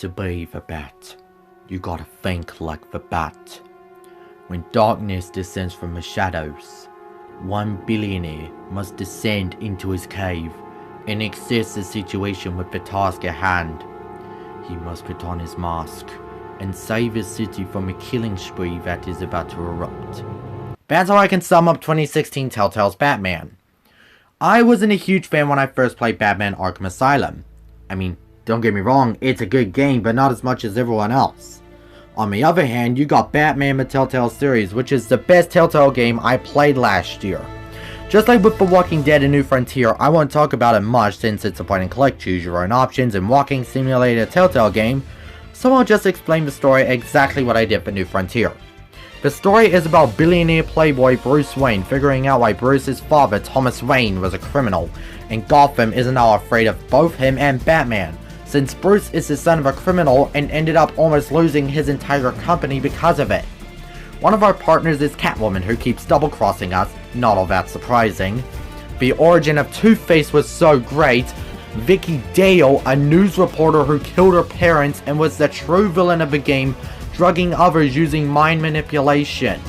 To be the bat, you gotta think like the bat. When darkness descends from the shadows, one billionaire must descend into his cave and assess the situation with the task at hand. He must put on his mask and save his city from a killing spree that is about to erupt. That's how I can sum up 2016 Telltale's Batman. I wasn't a huge fan when I first played Batman Arkham Asylum. I mean, don't get me wrong, it's a good game, but not as much as everyone else. On the other hand, you got Batman the Telltale series, which is the best Telltale game I played last year. Just like with The Walking Dead and New Frontier, I won't talk about it much since it's a point and click, choose your own options, and walking simulator Telltale game, so I'll just explain the story exactly what I did for New Frontier. The story is about billionaire playboy Bruce Wayne figuring out why Bruce's father, Thomas Wayne, was a criminal, and Gotham is now afraid of both him and Batman, since Bruce is the son of a criminal and ended up almost losing his entire company because of it. One of our partners is Catwoman, who keeps double-crossing us, not all that surprising. The origin of Two-Face was so great. Vicky Dale, a news reporter who killed her parents and was the true villain of the game, drugging others using mind manipulation.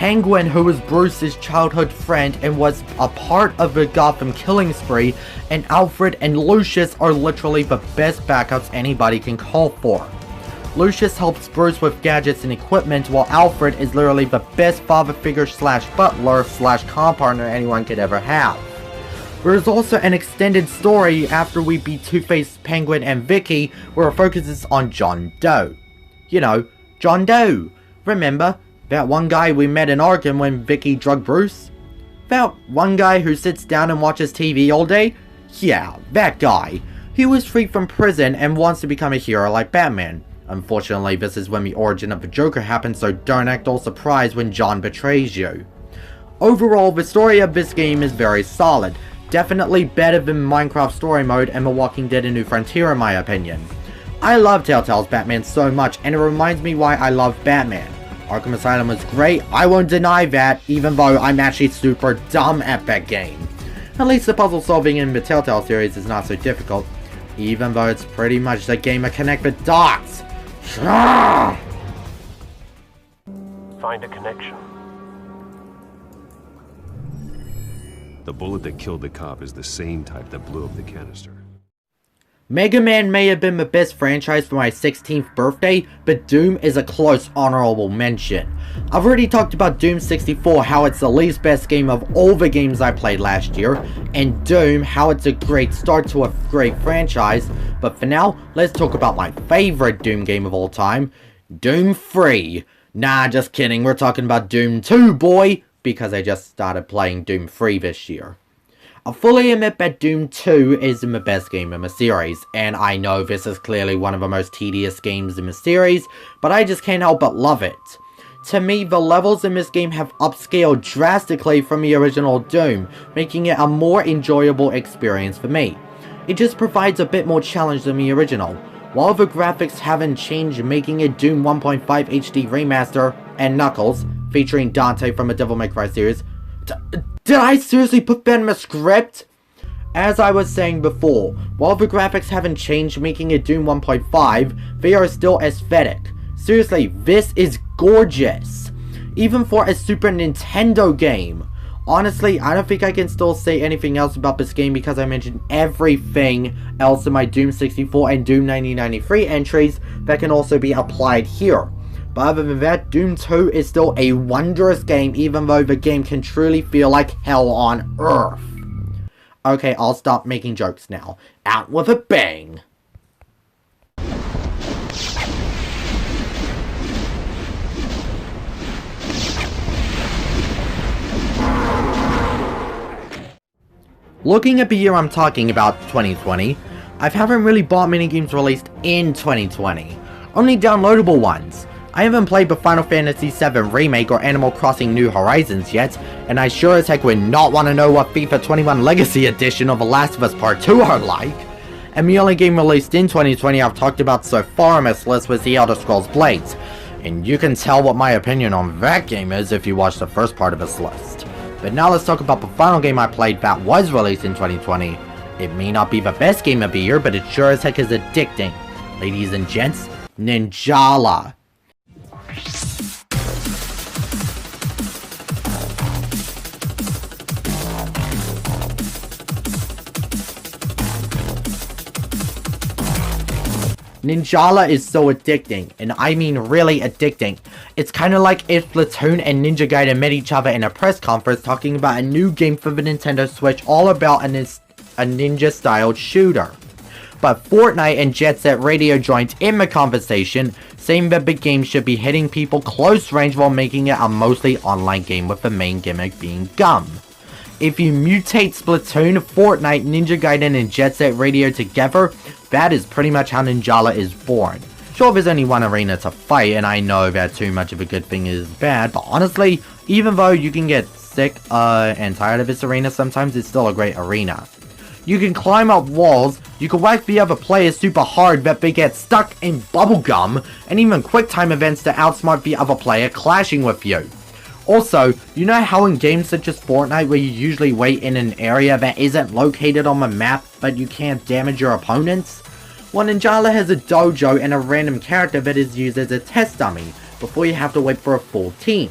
Penguin, who was Bruce's childhood friend and was a part of the Gotham killing spree, and Alfred and Lucius are literally the best backups anybody can call for. Lucius helps Bruce with gadgets and equipment, while Alfred is literally the best father figure slash butler slash comp partner anyone could ever have. There's also an extended story after we beat Two-Face, Penguin, and Vicky, where it focuses on John Doe. You know, John Doe. Remember? That one guy we met in Arkham when Vicky drugged Bruce? That one guy who sits down and watches TV all day? Yeah, that guy. He was freed from prison and wants to become a hero like Batman. Unfortunately, this is when the origin of the Joker happens, so don't act all surprised when John betrays you. Overall, the story of this game is very solid. Definitely better than Minecraft Story Mode and The Walking Dead and New Frontier in my opinion. I love Telltale's Batman so much, and it reminds me why I love Batman. Arkham Asylum was great, I won't deny that, even though I'm actually super dumb at that game. At least the puzzle solving in the Telltale series is not so difficult, even though it's pretty much the game of connect the dots. Find a connection. The bullet that killed the cop is the same type that blew up the canister. Mega Man may have been the best franchise for my 16th birthday, but Doom is a close honorable mention. I've already talked about Doom 64, how it's the least best game of all the games I played last year, and Doom, how it's a great start to a great franchise, but for now, let's talk about my favorite Doom game of all time, Doom 3. Nah, just kidding, we're talking about Doom 2, boy, because I just started playing Doom 3 this year. I'll fully admit that Doom 2 isn't the best game in the series, and I know this is clearly one of the most tedious games in the series, but I just can't help but love it. To me, the levels in this game have upscaled drastically from the original Doom, making it a more enjoyable experience for me. It just provides a bit more challenge than the original. While the graphics haven't changed, making it Doom 1.5 HD Remaster, and Knuckles, featuring Dante from the Devil May Cry series. Did I seriously put that in the script? As I was saying before, while the graphics haven't changed, making it Doom 1.5, they are still aesthetic. Seriously, this is gorgeous. Even for a Super Nintendo game. Honestly, I don't think I can still say anything else about this game because I mentioned everything else in my Doom 64 and Doom 1993 entries that can also be applied here. But other than that, Doom 2 is still a wondrous game, even though the game can truly feel like hell on earth. Okay, I'll stop making jokes now. Out with a bang! Looking at the year I'm talking about, 2020, I haven't really bought many games released in 2020. Only downloadable ones. I haven't played the Final Fantasy VII Remake or Animal Crossing New Horizons yet, and I sure as heck would not want to know what FIFA 21 Legacy Edition or The Last of Us Part 2 are like. And the only game released in 2020 I've talked about so far on this list was The Elder Scrolls Blades, and you can tell what my opinion on that game is if you watch the first part of this list. But now let's talk about the final game I played that was released in 2020. It may not be the best game of the year, but it sure as heck is addicting. Ladies and gents, Ninjala. Ninjala is so addicting, and I mean really addicting. It's kinda like if Splatoon and Ninja Gaiden met each other in a press conference talking about a new game for the Nintendo Switch all about a ninja-styled shooter. But Fortnite and Jet Set Radio joined in the conversation, saying that the game should be hitting people close range while making it a mostly online game with the main gimmick being gum. If you mutate Splatoon, Fortnite, Ninja Gaiden, and Jet Set Radio together, that is pretty much how Ninjala is born. Sure, there's only one arena to fight, and I know that too much of a good thing is bad, but honestly, even though you can get sick and tired of this arena sometimes, it's still a great arena. You can climb up walls, you can whack the other players super hard that they get stuck in bubblegum, and even quick time events to outsmart the other player clashing with you. Also, you know how in games such as Fortnite where you usually wait in an area that isn't located on the map but you can't damage your opponents? Well, Ninjala has a dojo and a random character that is used as a test dummy before you have to wait for a full team.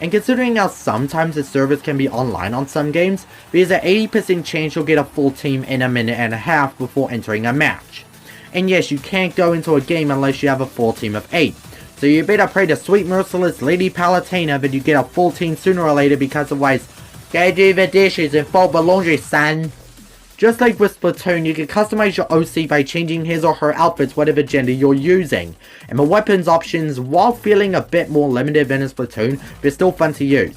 And considering how sometimes the servers can be online on some games, there's an 80% chance you'll get a full team in a minute and a half before entering a match. And yes, you can't go into a game unless you have a full team of 8. So you better pray to sweet merciless Lady Palutena that you get a full team sooner or later, because otherwise, gotta do the dishes and fold the laundry, son. Just like with Splatoon, you can customize your OC by changing his or her outfits whatever gender you're using. And the weapons options, while feeling a bit more limited than in Splatoon, they're still fun to use.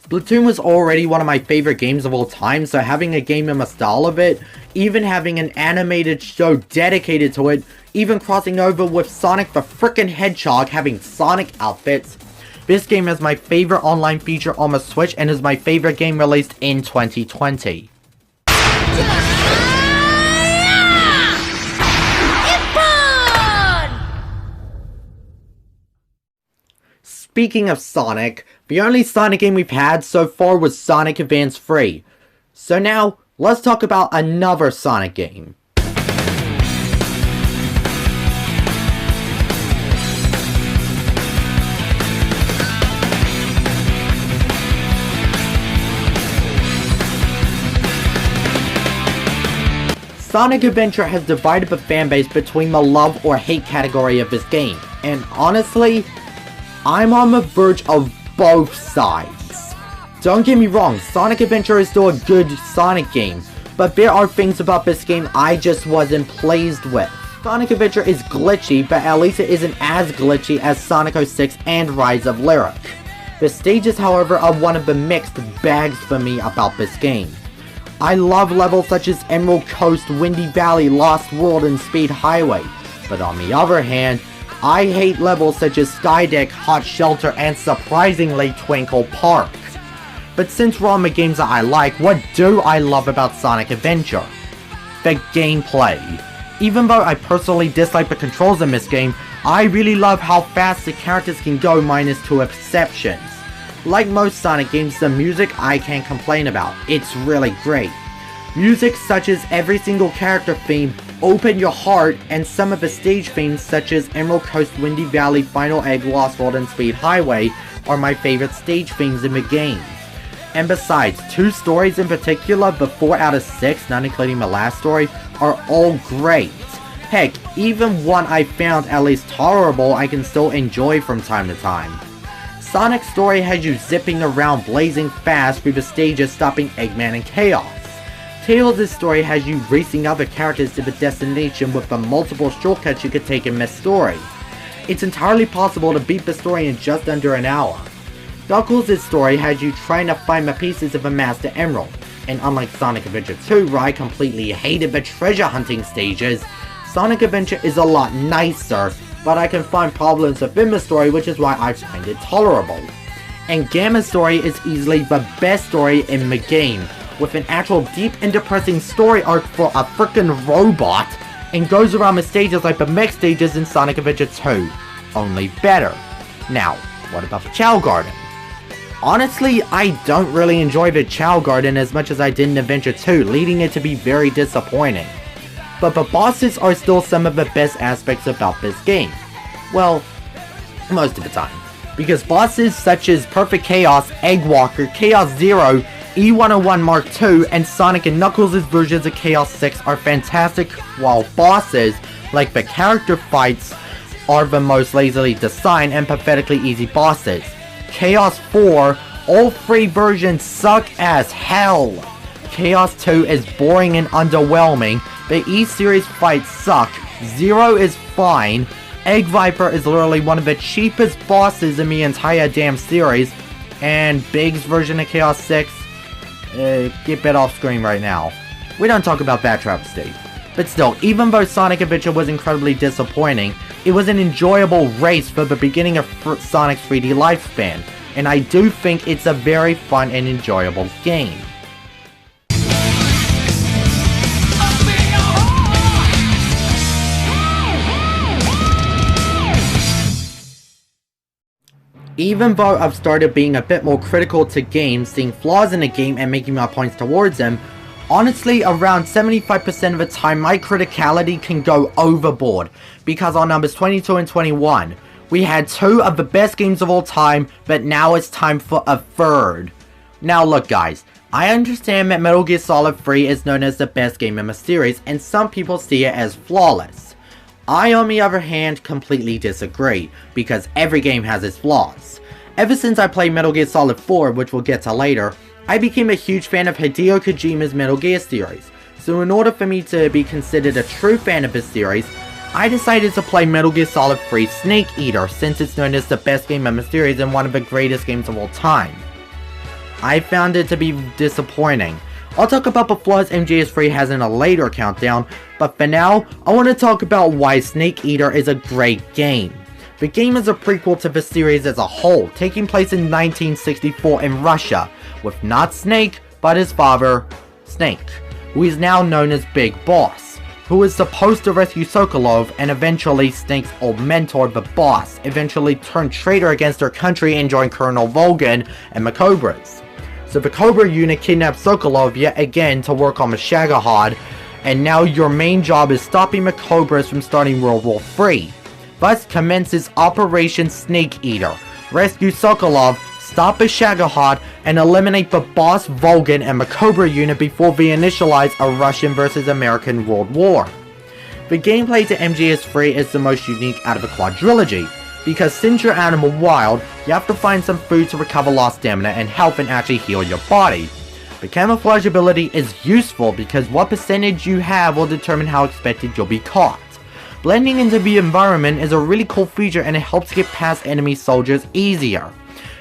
Splatoon was already one of my favorite games of all time, so having a game in the style of it, even having an animated show dedicated to it, even crossing over with Sonic the frickin' Hedgehog having Sonic outfits. This game is my favorite online feature on the Switch and is my favorite game released in 2020. Speaking of Sonic, the only Sonic game we've had so far was Sonic Advance 3. So now, let's talk about another Sonic game. Sonic Adventure has divided the fanbase between the love or hate category of this game, and honestly, I'm on the verge of both sides. Don't get me wrong, Sonic Adventure is still a good Sonic game, but there are things about this game I just wasn't pleased with. Sonic Adventure is glitchy, but at least it isn't as glitchy as Sonic 06 and Rise of Lyric. The stages, however, are one of the mixed bags for me about this game. I love levels such as Emerald Coast, Windy Valley, Lost World, and Speed Highway, but on the other hand, I hate levels such as Skydeck, Hot Shelter, and surprisingly Twinkle Park. But since we're on the games that I like, what do I love about Sonic Adventure? The gameplay. Even though I personally dislike the controls in this game, I really love how fast the characters can go minus 2 exceptions. Like most Sonic games, the music I can't complain about. It's really great. Music such as every single character theme, Open Your Heart, and some of the stage themes such as Emerald Coast, Windy Valley, Final Egg, Lost World, and Speed Highway are my favorite stage themes in the game. And besides, 2 stories in particular, the 4 out of 6, not including the last story, are all great. Heck, even one I found at least tolerable I can still enjoy from time to time. Sonic's story has you zipping around blazing fast through the stages stopping Eggman and Chaos. Tails' story has you racing other characters to the destination with the multiple shortcuts you could take in this story. It's entirely possible to beat the story in just under an hour. Knuckles' story has you trying to find the pieces of a Master Emerald, and unlike Sonic Adventure 2 where I completely hated the treasure hunting stages, Sonic Adventure is a lot nicer, but I can find problems within the story, which is why I find it tolerable. And Gamma's story is easily the best story in the game, with an actual deep and depressing story arc for a frickin' robot, and goes around the stages like the mech stages in Sonic Adventure 2, only better. Now, what about the Chao Garden? Honestly, I don't really enjoy the Chao Garden as much as I did in Adventure 2, leading it to be very disappointing. but the bosses are still some of the best aspects about this game. Well, most of the time. Because bosses such as Perfect Chaos, Eggwalker, Chaos Zero, E101 Mark II, and Sonic and Knuckles' versions of Chaos 6 are fantastic, while bosses, like the character fights, are the most lazily designed and pathetically easy bosses. Chaos 4, all 3 versions suck as hell. Chaos 2 is boring and underwhelming, the E-Series fights suck, Zero is fine, Egg Viper is literally one of the cheapest bosses in the entire damn series, and Big's version of Chaos 6, get that off screen right now. We don't talk about that travesty. But still, even though Sonic Adventure was incredibly disappointing, it was an enjoyable race for the beginning of Sonic's 3D lifespan, and I do think it's a very fun and enjoyable game. Even though I've started being a bit more critical to games, seeing flaws in the game and making my points towards them, honestly, around 75% of the time my criticality can go overboard, because on numbers 22 and 21, we had 2 of the best games of all time, but now it's time for a 3rd. Now look guys, I understand that Metal Gear Solid 3 is known as the best game in the series, and some people see it as flawless. I, on the other hand, completely disagree, because every game has its flaws. Ever since I played Metal Gear Solid 4, which we'll get to later, I became a huge fan of Hideo Kojima's Metal Gear series, so in order for me to be considered a true fan of his series, I decided to play Metal Gear Solid 3 Snake Eater, since it's known as the best game in the series and one of the greatest games of all time. I found it to be disappointing. I'll talk about the flaws MGS3 has in a later countdown, but for now, I want to talk about why Snake Eater is a great game. The game is a prequel to the series as a whole, taking place in 1964 in Russia, with not Snake, but his father, Snake, who is now known as Big Boss, who is supposed to rescue Sokolov, and eventually Snake's old mentor, the Boss, eventually turned traitor against their country and joined Colonel Volgin and the Cobras. So the Cobra unit kidnapped Sokolov yet again to work on the Shagohod, and now your main job is stopping the Cobras from starting World War III. Thus commences Operation Snake Eater. Rescue Sokolov, stop the Shagohod, and eliminate the Boss, Volgin, and the Cobra unit before they initialize a Russian versus American World War. The gameplay to MGS3 is the most unique out of the quadrilogy, because since you're Animal Wild, you have to find some food to recover lost stamina and health and actually heal your body. The camouflage ability is useful because what percentage you have will determine how expected you'll be caught. Blending into the environment is a really cool feature and it helps get past enemy soldiers easier.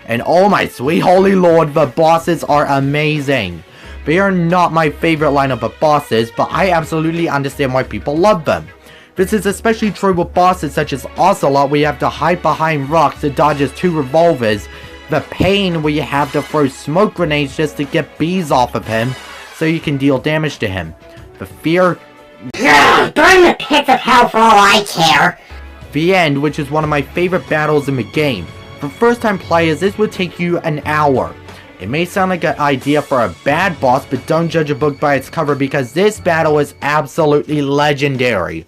And oh my sweet holy lord, the bosses are amazing. They are not my favorite lineup of bosses, but I absolutely understand why people love them. This is especially true with bosses such as Ocelot, where you have to hide behind rocks to dodge his 2 revolvers, the Pain, where you have to throw smoke grenades just to get bees off of him so you can deal damage to him, the Fear, burn the pits of hell for all I care. The End, which is one of my favorite battles in the game. For first time players, this would take you an hour. It may sound like an idea for a bad boss, but don't judge a book by its cover because this battle is absolutely legendary.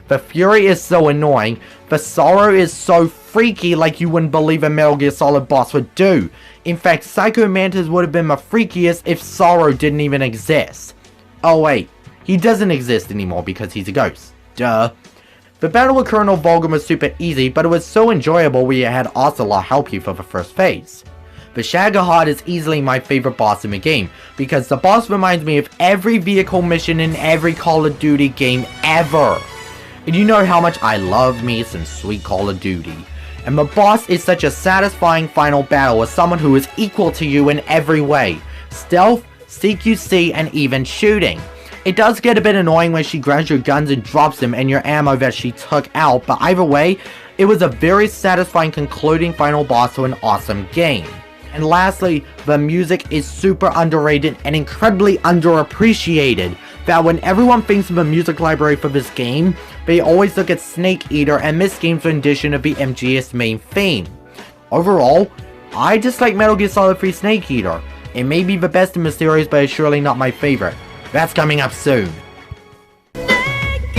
The Fury is so annoying, the Sorrow is so freaky like you wouldn't believe a Metal Gear Solid boss would do. In fact, Psycho Mantis would have been the freakiest if Sorrow didn't even exist. Oh wait, he doesn't exist anymore because he's a ghost. Duh. The battle with Colonel Volgin was super easy, but it was so enjoyable where you had Ocelot help you for the first phase. The Shagohod is easily my favorite boss in the game, because the boss reminds me of every vehicle mission in every Call of Duty game ever. And you know how much I love me some sweet Call of Duty. And the boss is such a satisfying final battle with someone who is equal to you in every way. Stealth, CQC, and even shooting. It does get a bit annoying when she grabs your guns and drops them and your ammo that she took out, but either way, it was a very satisfying concluding final boss to an awesome game. And lastly, the music is super underrated and incredibly underappreciated. That when everyone thinks of a music library for this game, they always look at Snake Eater and this game's rendition of the MGS main theme. Overall, I just like Metal Gear Solid 3 Snake Eater. It may be the best in the series, but it's surely not my favorite. That's coming up soon. Snake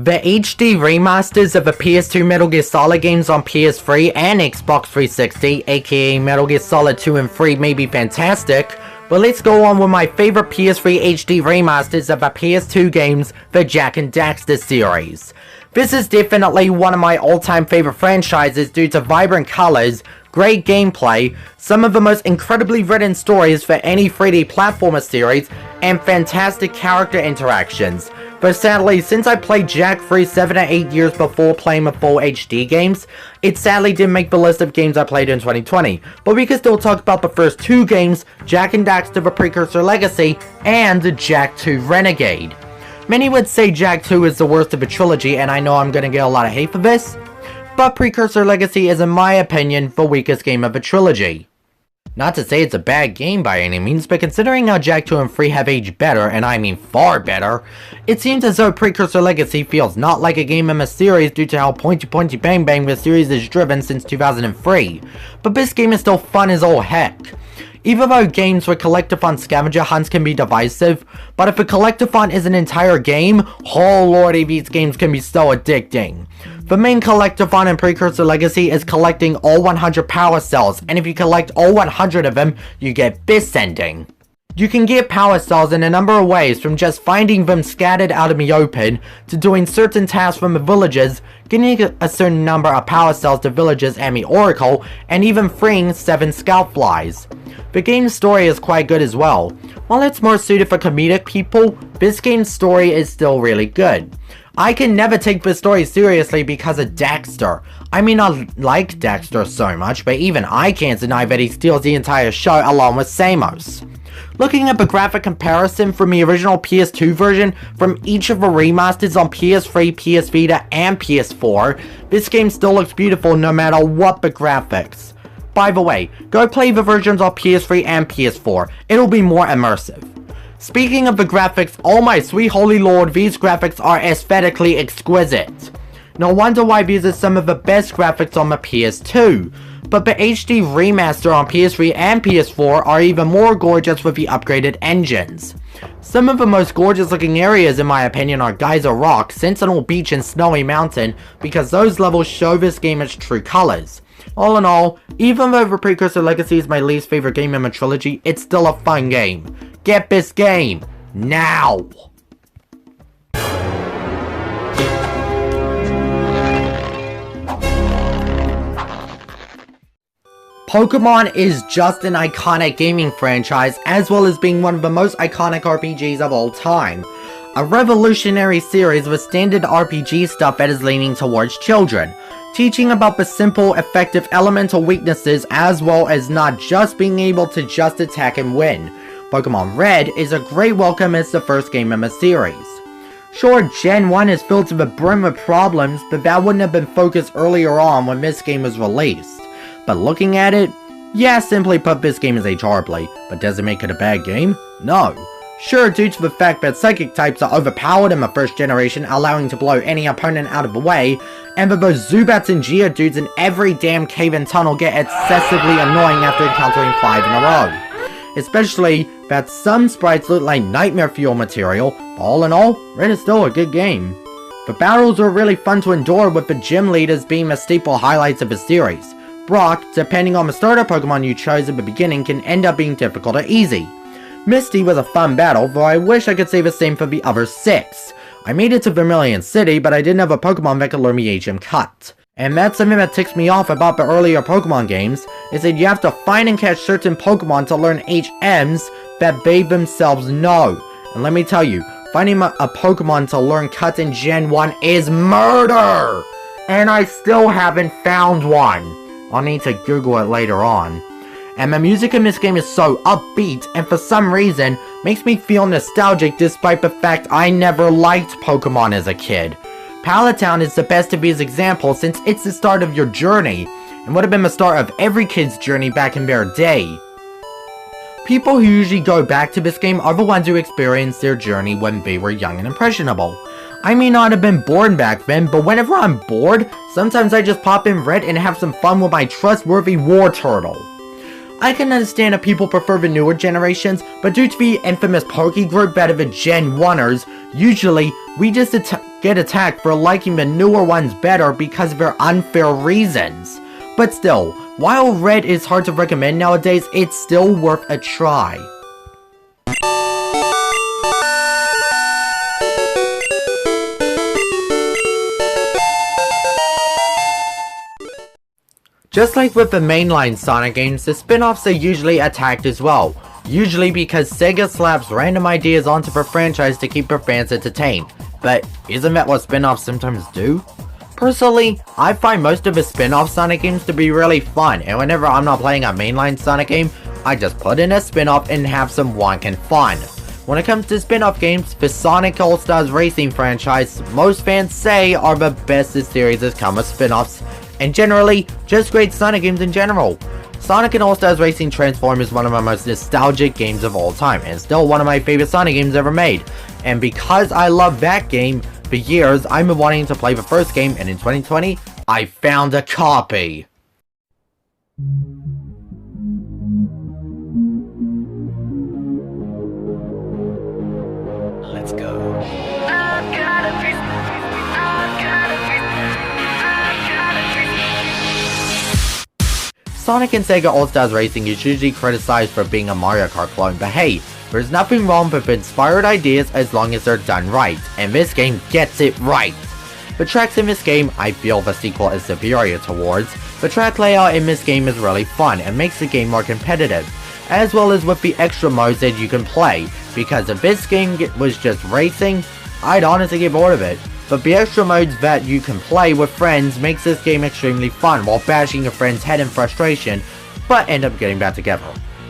The HD remasters of the PS2 Metal Gear Solid games on PS3 and Xbox 360, aka Metal Gear Solid 2 and 3, may be fantastic, but let's go on with my favorite PS3 HD remasters of the PS2 games, the Jak and Daxter series. This is definitely one of my all-time favorite franchises due to vibrant colors, great gameplay, some of the most incredibly written stories for any 3D platformer series, and fantastic character interactions. But sadly, since I played Jak 3 7 or 8 years before playing the full HD games, it sadly didn't make the list of games I played in 2020. But we can still talk about the first two games, Jak and Daxter: The Precursor Legacy, and Jak 2 Renegade. Many would say Jak 2 is the worst of the trilogy, and I know I'm gonna get a lot of hate for this, but Precursor Legacy is, in my opinion, the weakest game of the trilogy. Not to say it's a bad game by any means, but considering how Jak 2 and 3 have aged better, and I mean far better, it seems as though Precursor Legacy feels not like a game in the series due to how pointy bang bang the series is driven since 2003. But this game is still fun as all heck. Even though games with collectathon scavenger hunts can be divisive, but if a collectathon is an entire game, oh lordy, these games can be so addicting. The main collectathon in Precursor Legacy is collecting all 100 power cells, and if you collect all 100 of them, you get this ending. You can get power cells in a number of ways, from just finding them scattered out in the open, to doing certain tasks from the villagers, getting a certain number of power cells to villagers and the Oracle, and even freeing 7 scout flies. The game's story is quite good as well. While it's more suited for comedic people, this game's story is still really good. I can never take the story seriously because of Daxter. I may not like Daxter so much, but even I can't deny that he steals the entire show along with Samos. Looking at the graphic comparison from the original PS2 version from each of the remasters on PS3, PS Vita, and PS4, this game still looks beautiful no matter what the graphics. By the way, go play the versions on PS3 and PS4, it'll be more immersive. Speaking of the graphics, oh my sweet holy lord, these graphics are aesthetically exquisite. No wonder why these are some of the best graphics on the PS2. But the HD remaster on PS3 and PS4 are even more gorgeous with the upgraded engines. Some of the most gorgeous looking areas in my opinion are Geyser Rock, Sentinel Beach, and Snowy Mountain, because those levels show this game its true colors. All in all, even though the Precursor Legacy is my least favorite game in the trilogy, it's still a fun game. Get this game, now! Pokemon is just an iconic gaming franchise, as well as being one of the most iconic RPGs of all time. A revolutionary series with standard RPG stuff that is leaning towards children, teaching about the simple, effective elemental weaknesses, as well as not just being able to just attack and win. Pokemon Red is a great welcome as the first game in the series. Sure, Gen 1 is filled to the brim with problems, but that wouldn't have been focused earlier on when this game was released. But looking at it, yeah, simply put, this game is aged horribly, but does it make it a bad game? No. Sure, due to the fact that psychic types are overpowered in the first generation, allowing to blow any opponent out of the way, and that those Zubats and Geodudes in every damn cave and tunnel get excessively annoying after encountering 5 in a row. Especially that some sprites look like nightmare fuel material, but all in all, Red is still a good game. The battles were really fun to endure, with the gym leaders being the staple highlights of the series. Brock, depending on the starter Pokemon you chose at the beginning, can end up being difficult or easy. Misty was a fun battle, though I wish I could say the same for the other 6. I made it to Vermilion City, but I didn't have a Pokemon that could learn me HM Cut. And that's something that ticks me off about the earlier Pokemon games, is that you have to find and catch certain Pokemon to learn HMs that they themselves know. And let me tell you, finding a Pokemon to learn Cut in Gen 1 is murder! And I still haven't found one. I'll need to Google it later on. And the music in this game is so upbeat, and for some reason, makes me feel nostalgic despite the fact I never liked Pokemon as a kid. Pallet Town is the best of these examples since it's the start of your journey, and would have been the start of every kid's journey back in their day. People who usually go back to this game are the ones who experienced their journey when they were young and impressionable. I may not have been born back then, but whenever I'm bored, sometimes I just pop in Red and have some fun with my trustworthy Wartortle. I can understand that people prefer the newer generations, but due to the infamous Poke group that are the Gen 1ers, usually we just get attacked for liking the newer ones better because of their unfair reasons. But still, while Red is hard to recommend nowadays, it's still worth a try. Just like with the mainline Sonic games, the spin-offs are usually attacked as well. Usually because Sega slaps random ideas onto the franchise to keep their fans entertained. But isn't that what spin-offs sometimes do? Personally, I find most of the spin-off Sonic games to be really fun, and whenever I'm not playing a mainline Sonic game, I just put in a spin-off and have some wonkin' fun. When it comes to spin-off games, the Sonic All-Stars Racing franchise, most fans say are the best the series has come with spin-offs, and generally, just great Sonic games in general. Sonic and All-Stars Racing Transform is one of my most nostalgic games of all time, and still one of my favorite Sonic games ever made. And because I love that game, for years I've been wanting to play the first game, and in 2020, I found a copy. Let's go. Sonic and Sega All-Stars Racing is usually criticized for being a Mario Kart clone, but hey, there's nothing wrong with inspired ideas as long as they're done right, and this game gets it right. The tracks in this game, I feel the sequel is superior towards. The track layout in this game is really fun and makes the game more competitive, as well as with the extra modes that you can play, because if this game was just racing, I'd honestly get bored of it. But the extra modes that you can play with friends makes this game extremely fun while bashing your friend's head in frustration, but end up getting back together.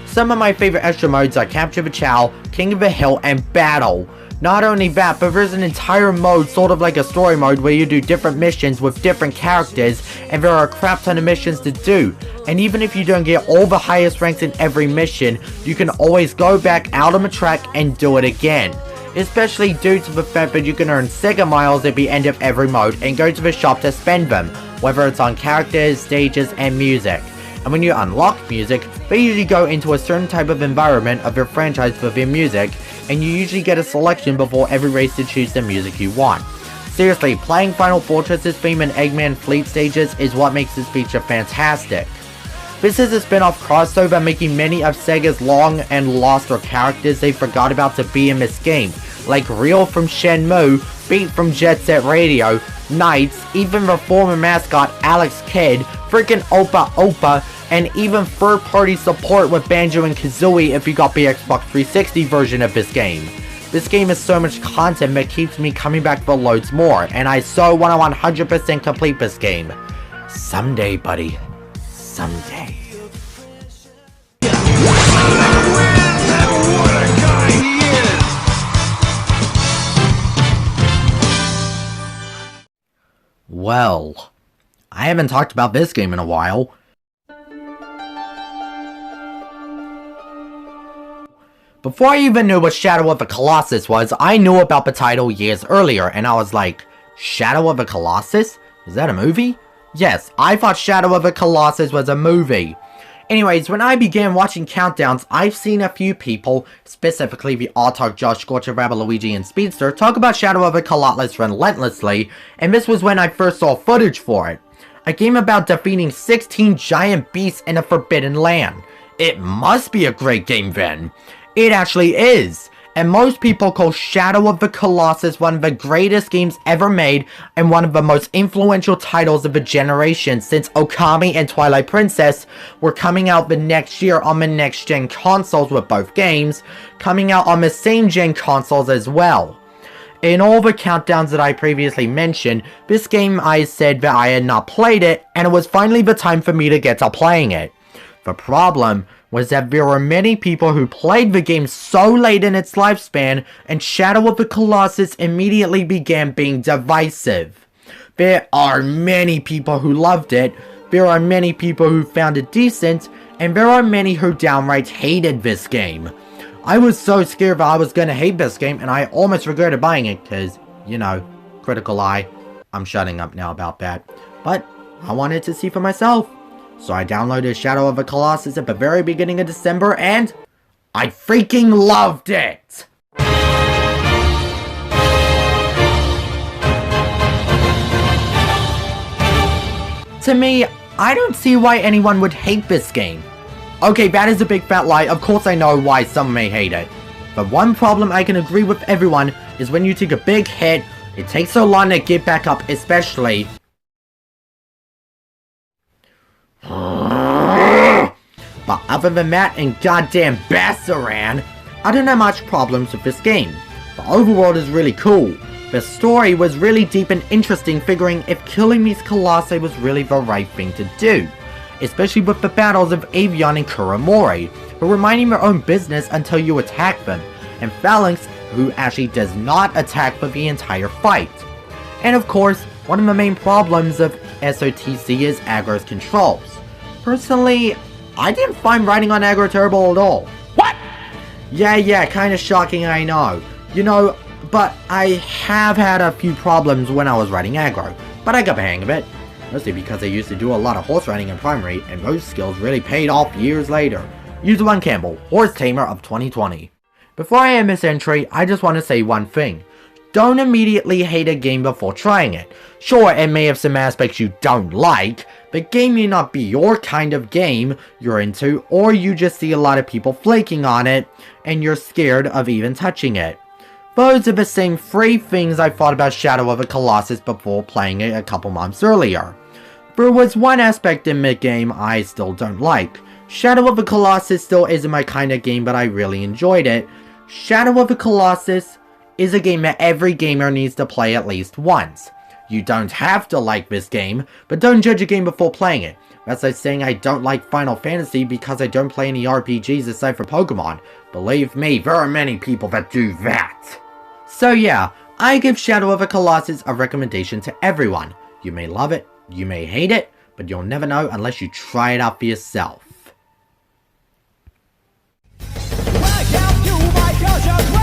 Some of my favorite extra modes are Capture the Chow, King of the Hill, and Battle. Not only that, but there's an entire mode sort of like a story mode where you do different missions with different characters, and there are a crap ton of missions to do. And even if you don't get all the highest ranks in every mission, you can always go back out on the track and do it again. Especially due to the fact that you can earn Sega Miles at the end of every mode and go to the shop to spend them, whether it's on characters, stages, and music. And when you unlock music, they usually go into a certain type of environment of your franchise for their music, and you usually get a selection before every race to choose the music you want. Seriously, playing Final Fortress's theme and Eggman Fleet stages is what makes this feature fantastic. This is a spin-off crossover making many of Sega's long and lost characters they forgot about to be in this game, like Reel from Shenmue, Beat from Jet Set Radio, Knights, even the former mascot Alex Kidd, freaking Opa Opa, and even third-party support with Banjo and Kazooie if you got the Xbox 360 version of this game. This game is so much content that keeps me coming back for loads more, and I so want to 100% complete this game. Someday, buddy. Someday. Well, I haven't talked about this game in a while. Before I even knew what Shadow of the Colossus was, I knew about the title years earlier, and I was like, Shadow of the Colossus? Is that a movie? Yes, I thought Shadow of the Colossus was a movie. Anyways, when I began watching countdowns, I've seen a few people, specifically the Autark, Josh, Scorcher, Rabbit, Luigi, and Speedster, talk about Shadow of the Colossus relentlessly, and this was when I first saw footage for it. A game about defeating 16 giant beasts in a forbidden land. It must be a great game then. It actually is. And most people call Shadow of the Colossus one of the greatest games ever made and one of the most influential titles of the generation, since Okami and Twilight Princess were coming out the next year on the next-gen consoles with both games, coming out on the same-gen consoles as well. In all the countdowns that I previously mentioned, this game I said that I had not played it, and it was finally the time for me to get to playing it. The problem was that there were many people who played the game so late in its lifespan, and Shadow of the Colossus immediately began being divisive. There are many people who loved it, there are many people who found it decent, and there are many who downright hated this game. I was so scared that I was gonna hate this game, and I almost regretted buying it, cause, you know, critical eye. I'm shutting up now about that. But I wanted to see for myself. So I downloaded Shadow of the Colossus at the very beginning of December, and I freaking loved it! To me, I don't see why anyone would hate this game. Okay, that is a big fat lie. Of course I know why some may hate it. But one problem I can agree with everyone is when you take a big hit, it takes so long to get back up, especially... But other than that and goddamn Bassaran, I don't have much problems with this game. The overworld is really cool. The story was really deep and interesting, figuring if killing these Colossi was really the right thing to do. Especially with the battles of Avion and Kuramori, who were minding their own business until you attack them, and Phalanx, who actually does not attack for the entire fight. And of course, one of the main problems of SOTC is Aggro's controls. Personally, I didn't find riding on Aggro terrible at all. What? Yeah, kinda shocking, I know. You know, but I have had a few problems when I was riding Aggro, but I got the hang of it. Mostly because I used to do a lot of horse riding in primary, and those skills really paid off years later. User 1 Campbell, Horse Tamer of 2020. Before I end this entry, I just want to say one thing. Don't immediately hate a game before trying it. Sure, it may have some aspects you don't like, but game may not be your kind of game you're into, or you just see a lot of people flaking on it, and you're scared of even touching it. Those are the same 3 things I thought about Shadow of the Colossus before playing it a couple months earlier. There was one aspect in mid-game I still don't like. Shadow of the Colossus still isn't my kind of game, but I really enjoyed it. Shadow of the Colossus is a game that every gamer needs to play at least once. You don't have to like this game, but don't judge a game before playing it. That's like saying I don't like Final Fantasy because I don't play any RPGs aside from Pokemon. Believe me, there are many people that do that. So yeah, I give Shadow of the Colossus a recommendation to everyone. You may love it, you may hate it, but you'll never know unless you try it out for yourself. Welcome to my culture.